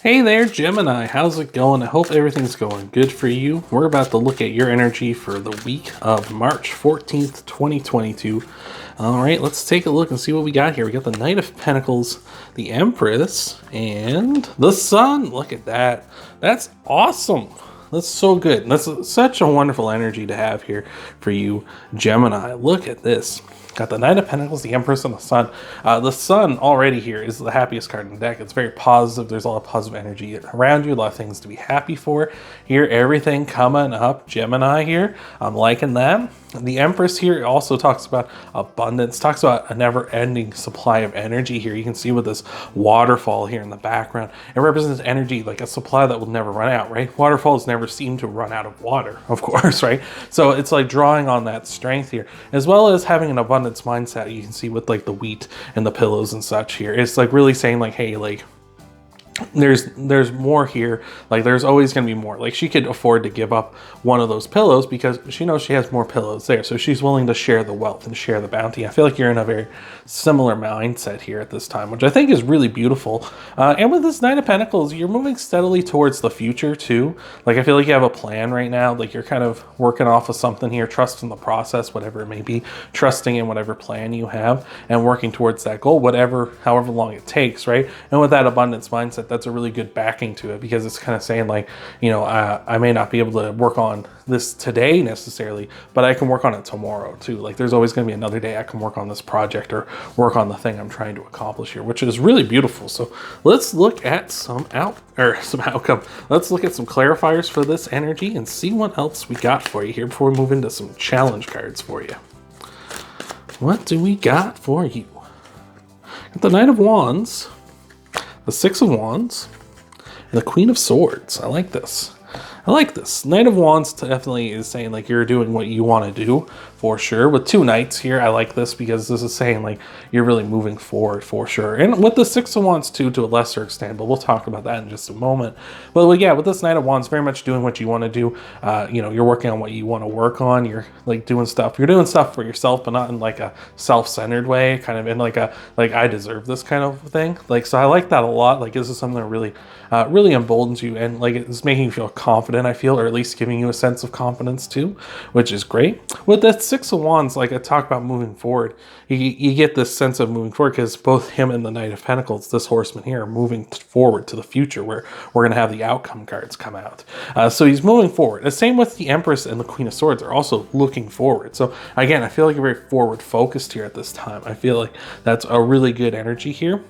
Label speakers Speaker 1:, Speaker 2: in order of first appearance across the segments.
Speaker 1: Hey there, Gemini. How's it going? I hope everything's going good for you. We're about to look at your energy for the week of March 14th, 2022. All right, let's take a look and see what we got here. We got the Knight of Pentacles, the Empress, and the Sun. Look at that. That's awesome. That's so good. That's such a wonderful energy to have here for you, Gemini. Look at this. Got the Knight of Pentacles, the Empress, and the Sun. The Sun already here is the happiest card in the deck. It's very positive. There's a lot of positive energy around you, a lot of things to be happy for. Here, everything coming up, Gemini here. I'm liking that. The Empress here also talks about abundance, talks about a never-ending supply of energy here. You can see with this waterfall here in the background, it represents energy, like a supply that will never run out, right? Waterfalls never seem to run out of water, of course, right? So it's like drawing on that strength here, as well as having an abundance mindset. You can see with like the wheat and the pillows and such here. It's like really saying like, hey, like, there's more here. Like there's always going to be more. Like she could afford to give up one of those pillows because she knows she has more pillows there, so she's willing to share the wealth and share the bounty. I feel like you're in a very similar mindset here at this time, which I think is really beautiful. And with this Knight of Pentacles, you're moving steadily towards the future too. Like I feel like you have a plan right now. Like you're kind of working off of something here, trusting the process, whatever it may be, trusting in whatever plan you have and working towards that goal, however long it takes, right? And with that abundance mindset, that's a really good backing to it, because it's kind of saying like, you know, I may not be able to work on this today necessarily, but I can work on it tomorrow too. Like there's always going to be another day I can work on this project or work on the thing I'm trying to accomplish here, which is really beautiful. So let's look at some outcome. Let's look at some clarifiers for this energy and see what else we got for you here before we move into some challenge cards for you. What do we got for you? Got the Knight of Wands, the Six of Wands, and the Queen of Swords. I like this. I like this. Knight of Wands definitely is saying like you're doing what you want to do for sure. With two knights here, I like this because this is saying like you're really moving forward for sure. And with the Six of Wands too, to a lesser extent, but we'll talk about that in just a moment. But yeah, with this Knight of Wands, very much doing what you want to do. You know, you're working on what you want to work on. You're like doing stuff. You're doing stuff for yourself, but not in like a self-centered way, kind of in like a I deserve this kind of thing. Like, so I like that a lot. Like this is something that really really emboldens you, and like it's making you feel confident, I feel, or at least giving you a sense of confidence too, which is great. With that Six of Wands, like I talk about moving forward, you get this sense of moving forward because both him and the Knight of Pentacles, this horseman here, are moving forward to the future where we're going to have the outcome cards come out. So he's moving forward. The same with the Empress and the Queen of Swords are also looking forward. So again, I feel like you're very forward focused here at this time. I feel like that's a really good energy here.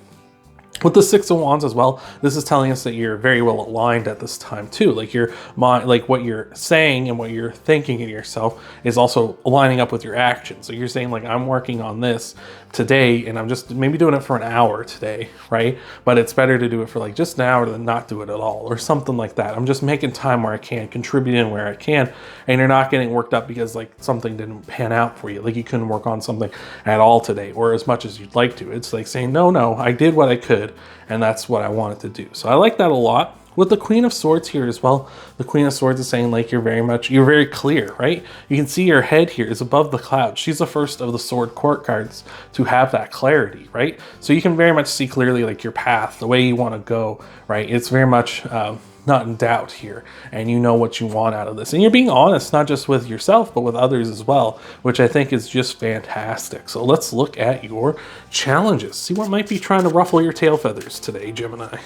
Speaker 1: With the Six of Wands as well, this is telling us that you're very well aligned at this time too. Like your mind, like what you're saying and what you're thinking in yourself is also lining up with your actions. So you're saying like, I'm working on this today and I'm just maybe doing it for an hour today, right? But it's better to do it for like just an hour than not do it at all or something like that. I'm just making time where I can, contributing where I can, and you're not getting worked up because like something didn't pan out for you. Like you couldn't work on something at all today or as much as you'd like to. It's like saying, no, I did what I could, and that's what I wanted to do. So I like that a lot. With the Queen of Swords here as well, the Queen of Swords is saying like you're very clear, right? You can see your head here is above the clouds. She's the first of the Sword Court cards to have that clarity, right? So you can very much see clearly like your path, the way you want to go, right? It's very much not in doubt here, and you know what you want out of this. And you're being honest, not just with yourself, but with others as well, which I think is just fantastic. So let's look at your challenges. See what might be trying to ruffle your tail feathers today, Gemini.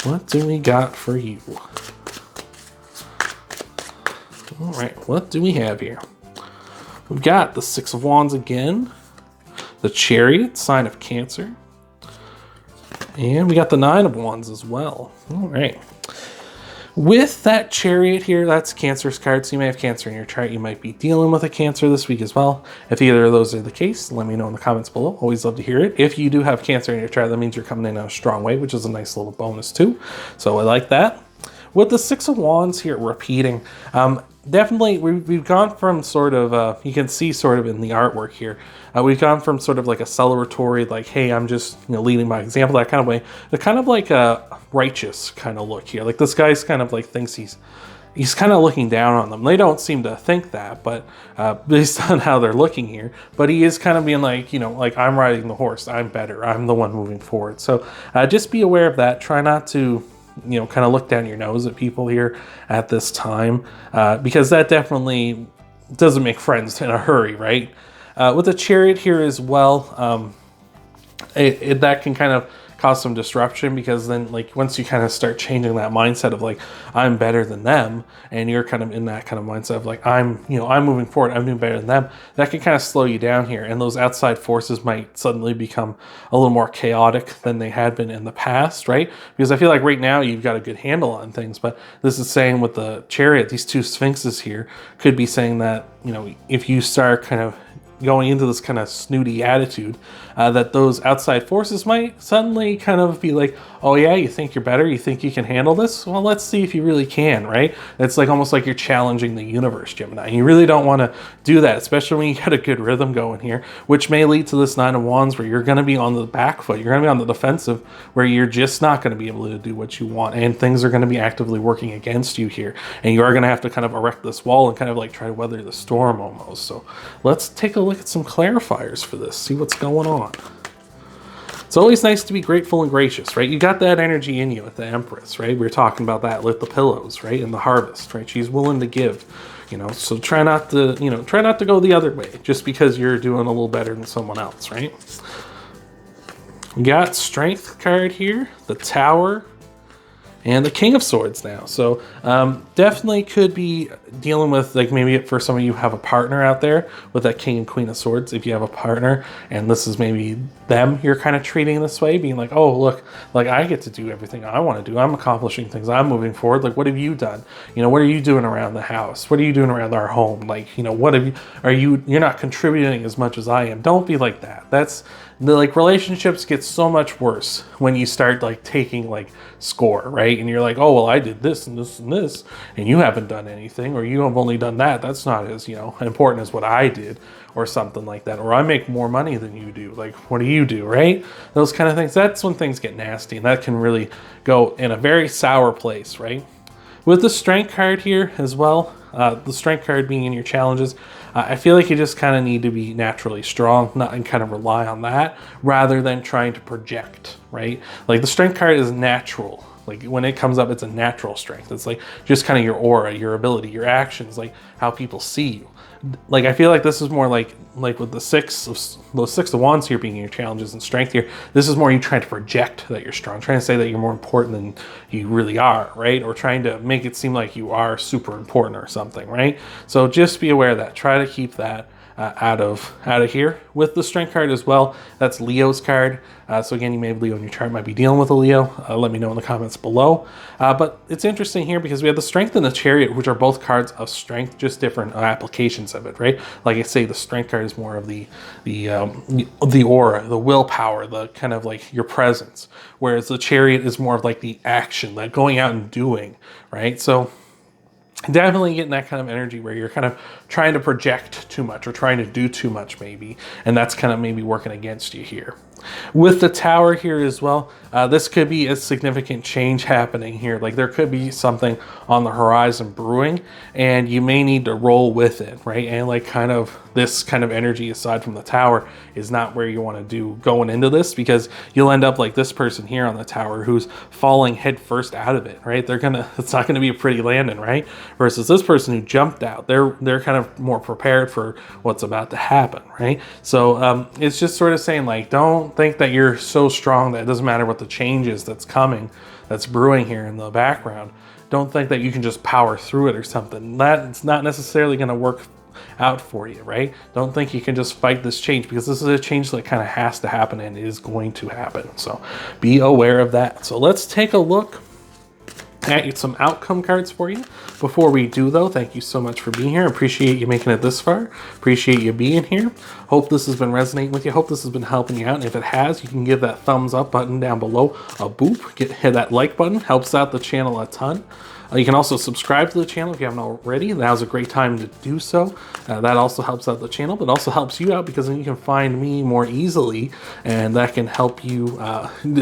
Speaker 1: What do we got for you? All right, what do we have here? We've got the Six of Wands again, the Chariot, sign of Cancer, and we got the Nine of Wands as well. All right. With that Chariot here, that's Cancer's card, so you may have Cancer in your chart. You might be dealing with a Cancer this week as well. If either of those are the case, let me know in the comments below. Always love to hear it. If you do have Cancer in your chart, that means you're coming in a strong way, which is a nice little bonus too. So I like that. With the Six of Wands here repeating, definitely we've gone from sort of, you can see sort of in the artwork here, we've gone from sort of like a celebratory, like, hey, I'm just, you know, leading by example, that kind of way, the kind of like a righteous kind of look here. Like this guy's kind of like thinks he's he's kind of looking down on them. They don't seem to think that, but based on how they're looking here, but he is kind of being like, you know, like, I'm riding the horse, I'm better, I'm the one moving forward. So just be aware of that. Try not to, you know, kind of look down your nose at people here at this time, because that definitely doesn't make friends in a hurry, right? With the Chariot here as well, that can kind of cause some disruption, because then, like, once you kind of start changing that mindset of like, I'm better than them, and you're kind of in that kind of mindset of like, I'm moving forward, I'm doing better than them, that can kind of slow you down here, and those outside forces might suddenly become a little more chaotic than they had been in the past, right? Because I feel like right now you've got a good handle on things, but this is saying with the Chariot, these two Sphinxes here could be saying that, you know, if you start kind of going into this kind of snooty attitude, that those outside forces might suddenly kind of be like, oh yeah, you think you're better? You think you can handle this? Well, let's see if you really can, right? It's like almost like you're challenging the universe, Gemini. You really don't want to do that, especially when you got a good rhythm going here, which may lead to this Nine of Wands where you're going to be on the back foot. You're going to be on the defensive, where you're just not going to be able to do what you want, and things are going to be actively working against you here. And you are going to have to kind of erect this wall and kind of like try to weather the storm almost. So let's take a look at some clarifiers for this, see what's going on. It's always nice to be grateful and gracious, right? You got that energy in you with the Empress, right? We were talking about that with the pillows, right? And the harvest, right? She's willing to give, you know, so try not to, you know, try not to go the other way just because you're doing a little better than someone else, right? We got Strength card here, the Tower, and the King of Swords now. So definitely could be dealing with, like, maybe for some of you have a partner out there with that King and Queen of Swords. If you have a partner and this is maybe them you're kind of treating this way, being like, oh, look, like, I get to do everything I want to do. I'm accomplishing things. I'm moving forward. Like, what have you done? You know, what are you doing around the house? What are you doing around our home? Like, you know, what have you, you're not contributing as much as I am. Don't be like that. That's the, like, relationships get so much worse when you start like taking like score, right? And you're like, oh, well, I did this and this and this, and you haven't done anything, or you have only done that. That's not as, you know, important as what I did, or something like that. Or I make more money than you do. Like, what do you do, right? Those kind of things. That's when things get nasty, and that can really go in a very sour place, right? With the Strength card here as well, the Strength card being in your challenges, I feel like you just kind of need to be naturally strong, and kind of rely on that rather than trying to project, right? Like, the Strength card is natural. Like, when it comes up, it's a natural strength. It's like just kind of your aura, your ability, your actions, like how people see you. Like, I feel like this is more like with the Six of Wands here being your challenges and strength here, this is more you trying to project that you're strong, trying to say that you're more important than you really are, right? Or trying to make it seem like you are super important or something, right? So just be aware of that. Try to keep that out of here. With the Strength card as well, that's Leo's card. So again, you may have Leo in your chart, might be dealing with a Leo. Let me know in the comments below. But it's interesting here because we have the Strength and the Chariot, which are both cards of strength, just different applications of it, right? Like I say, the Strength card is more of the aura, the willpower, the kind of like your presence, whereas the Chariot is more of like the action, like going out and doing, right? So definitely getting that kind of energy where you're kind of trying to project too much or trying to do too much maybe, and that's kind of maybe working against you here. With the Tower here as well, this could be a significant change happening here. Like, there could be something on the horizon brewing, and you may need to roll with it, right? And like, kind of this kind of energy aside from the Tower is not where you want to do going into this, because you'll end up like this person here on the Tower who's falling head first out of it, right? It's not gonna be a pretty landing, right? Versus this person who jumped out, they're kind of more prepared for what's about to happen, right? So it's just sort of saying, like, don't think that you're so strong that it doesn't matter what the change is that's coming, that's brewing here in the background. Don't think that you can just power through it or something. That's not necessarily going to work out for you, right? Don't think you can just fight this change, because this is a change that kind of has to happen and is going to happen. So be aware of that. So let's take a look at some outcome cards for you. Before we do though, thank you so much for being here. Appreciate you making it this far. Appreciate you being here. Hope this has been resonating with you. Hope this has been helping you out. And if it has, you can give that thumbs up button down below a boop. Hit that like button. Helps out the channel a ton. You can also subscribe to the channel if you haven't already. Now's a great time to do so. That also helps out the channel, but also helps you out because then you can find me more easily, and that can help you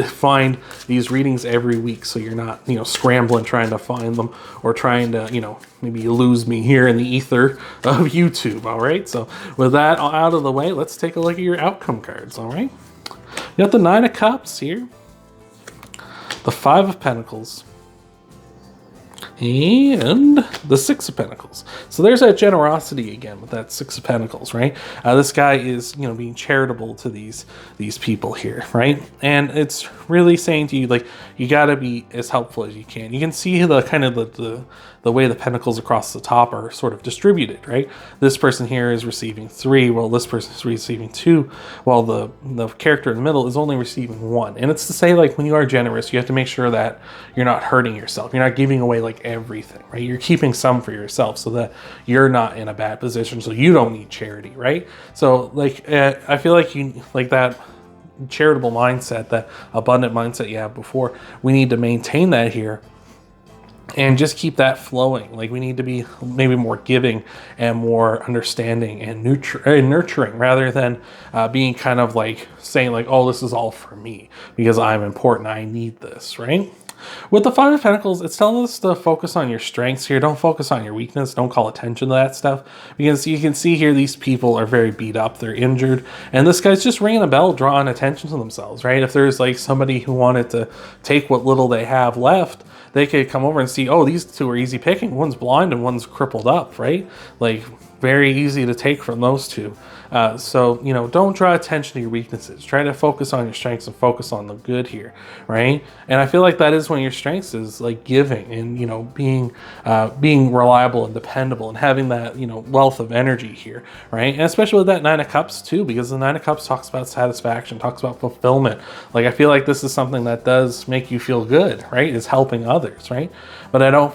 Speaker 1: find these readings every week, so you're not, you know, scrambling trying to find them, or trying to, you know, maybe you lose me here in the ether of YouTube. All right, so with that out of the way, let's take a look at your outcome cards. All right, you got the Nine of Cups here, the Five of Pentacles, and the Six of Pentacles. So there's that generosity again with that Six of Pentacles, right? This guy is, you know, being charitable to these people here, right? And it's really saying to you, like, you got to be as helpful as you can. You can see the kind of the way the pentacles across the top are sort of distributed, right? This person here is receiving 3, while this person is receiving 2, while the character in the middle is only receiving 1. And it's to say, like, when you are generous, you have to make sure that you're not hurting yourself. You're not giving away like everything, right? You're keeping some for yourself so that you're not in a bad position, so you don't need charity, right? So, like, I feel like you, like, that charitable mindset, that abundant mindset you have before, we need to maintain that here and just keep that flowing. Like, we need to be maybe more giving and more understanding and nurturing, rather than being kind of like saying like, oh, this is all for me because I'm important, I need this, right? With the Five of Pentacles, it's telling us to focus on your strengths here. Don't focus on your weakness. Don't call attention to that stuff. Because you can see here, these people are very beat up. They're injured. And this guy's just ringing a bell, drawing attention to themselves, right? If there's like somebody who wanted to take what little they have left, they could come over and see, oh, these two are easy picking. One's blind and one's crippled up, right? Like, very easy to take from those two. So, you know, don't draw attention to your weaknesses. Try to focus on your strengths and focus on the good here, right? And I feel like that is one of your strengths, is like giving and, you know, being reliable and dependable and having that, you know, wealth of energy here, right? And especially with that Nine of Cups too, because the Nine of Cups talks about satisfaction, talks about fulfillment. Like, I feel like this is something that does make you feel good, right? It's helping others, right? But I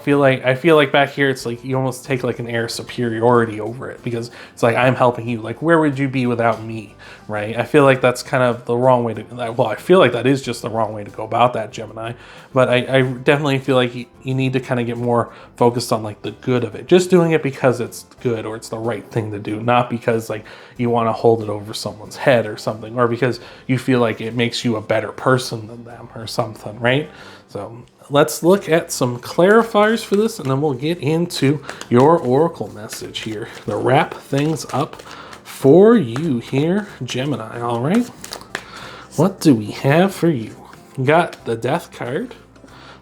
Speaker 1: feel like back here, it's like you almost take like an air of superiority over it, because it's like, I'm helping you. Like, where would you be without me, right? I feel like that's kind of the wrong way to, well, I feel like that is just the wrong way to go about that, Gemini. But I definitely feel like you need to kind of get more focused on like the good of it. Just doing it because it's good or it's the right thing to do, not because like you want to hold it over someone's head or something, or because you feel like it makes you a better person than them or something, right? So let's look at some clarifiers for this, and then we'll get into your oracle message here to wrap things up for you here, Gemini. All right, what do we have for you? We got the Death card,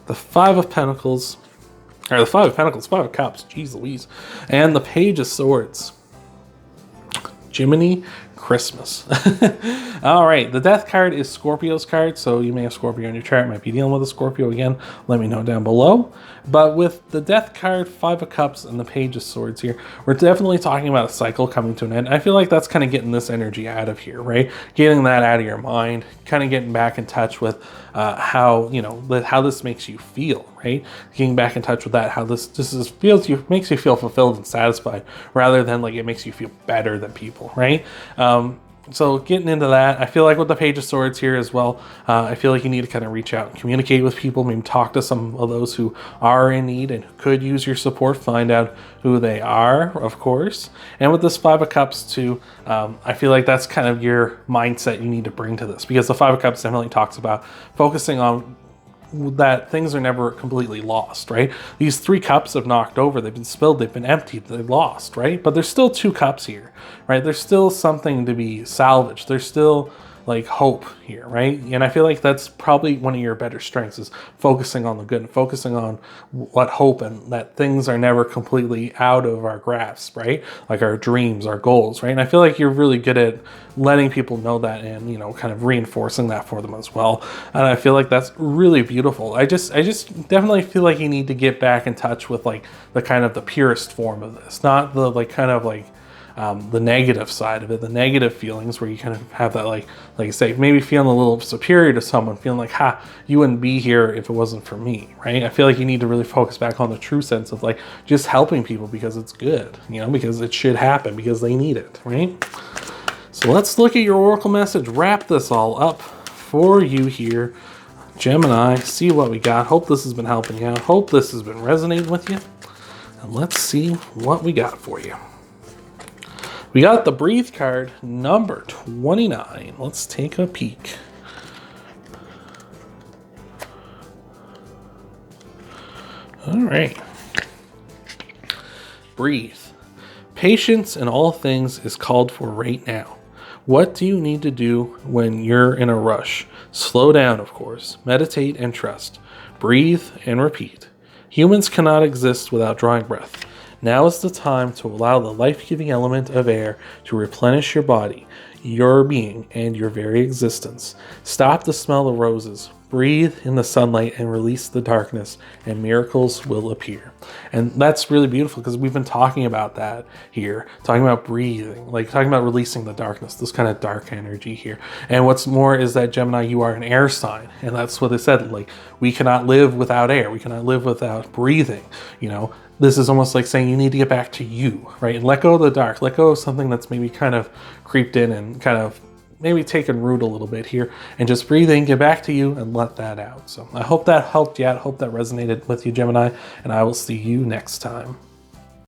Speaker 1: the Five of Pentacles, or the Five of Pentacles, Five of Cups, geez Louise, and the Page of Swords. Gemini Christmas. All right, the Death card is Scorpio's card, so you may have Scorpio in your chart, might be dealing with a Scorpio again. Let me know down below. But with the Death card, Five of Cups, and the Page of Swords here, we're definitely talking about a cycle coming to an end. I feel like that's kind of getting this energy out of here, right? Getting that out of your mind, kind of getting back in touch with how, you know, how this makes you feel, right? Getting back in touch with that, how this makes you feel fulfilled and satisfied, rather than like it makes you feel better than people, right? So getting into that, I feel like with the Page of Swords here as well, I feel like you need to kind of reach out and communicate with people, maybe talk to some of those who are in need and who could use your support, find out who they are, of course. And with this Five of Cups too, I feel like that's kind of your mindset you need to bring to this, because the Five of Cups definitely talks about focusing on that things are never completely lost, right? These 3 cups have knocked over, they've been spilled, they've been emptied, they're lost, right? But there's still 2 cups here, right? There's still something to be salvaged. There's still like hope here, right? And I feel like that's probably one of your better strengths, is focusing on the good and focusing on what hope, and that things are never completely out of our grasp, right? Like our dreams, our goals, right? And I feel like you're really good at letting people know that, and, you know, kind of reinforcing that for them as well. And I feel like that's really beautiful. I just definitely feel like you need to get back in touch with like the kind of the purest form of this, not the like kind of like the negative side of it, the negative feelings where you kind of have that like I say, maybe feeling a little superior to someone, feeling like, ha, you wouldn't be here if it wasn't for me, right? I feel like you need to really focus back on the true sense of like just helping people because it's good, you know, because it should happen, because they need it, right? So let's look at your oracle message, wrap this all up for you here, Gemini, see what we got. Hope this has been helping you out. Hope this has been resonating with you. And let's see what we got for you. We got the Breathe card, number 29. Let's take a peek. All right. Breathe. Patience in all things is called for right now. What do you need to do when you're in a rush? Slow down, of course. Meditate and trust. Breathe and repeat. Humans cannot exist without drawing breath. Now is the time to allow the life-giving element of air to replenish your body, your being, and your very existence. Stop to smell the roses. Breathe in the sunlight and release the darkness, and miracles will appear. And that's really beautiful because we've been talking about that here, talking about breathing, like talking about releasing the darkness, this kind of dark energy here. And what's more is that, Gemini, you are an air sign, and that's what they said, like, we cannot live without air, we cannot live without breathing, you know. This is almost like saying you need to get back to you, right? And let go of the dark, let go of something that's maybe kind of creeped in and kind of maybe taken root a little bit here, and just breathe in, get back to you, and let that out. So I hope that helped you out. I hope that resonated with you, Gemini, and I will see you next time.